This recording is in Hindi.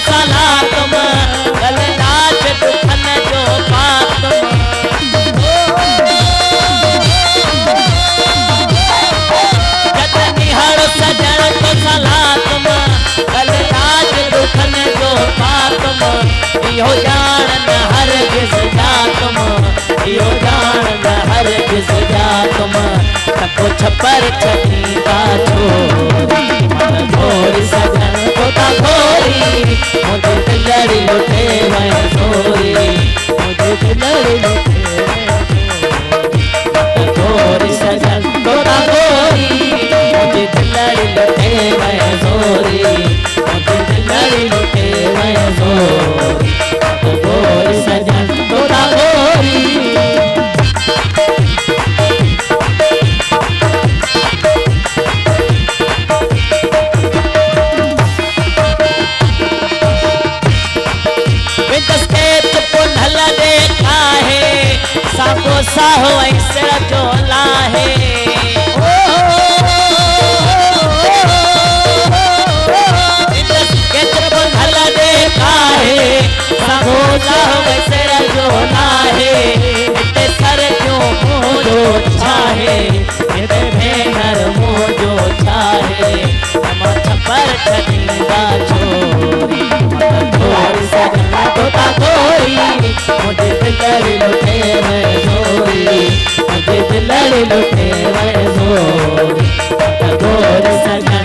सलातम गल राज दुखन जो पातम जत निहड़ सजन को सलातम गल राज दुखन जो पातम इहो जान हर किस जातम इहो जान हर किस जातम तको छपर छठीदा छोरी मन भोरी सजन तोता भोरी मुझे दिलड़ी लुटे मैं सोरी मुझे दिलड़ी लुटे मैं भोरी सजन तोता भोरी मुझे दिलड़ी लुटे मैं सोरी मुझे दिलड़ी लुटे मैं सोरी भोरी सजन तोता भोरी साहो ऐसे जोला है भला देखा है साहो ऐसे जोला है इतने सर क्यों मोजो छाहे इतने भेनर मोजो छाहे हम छपर छठीदा छोरी छोरी सजना तोता गोरी मुझे दिलड़ी लुटे मैं सोरी मुझे दिलड़ी लुटे मैं सोरी गोरी सजना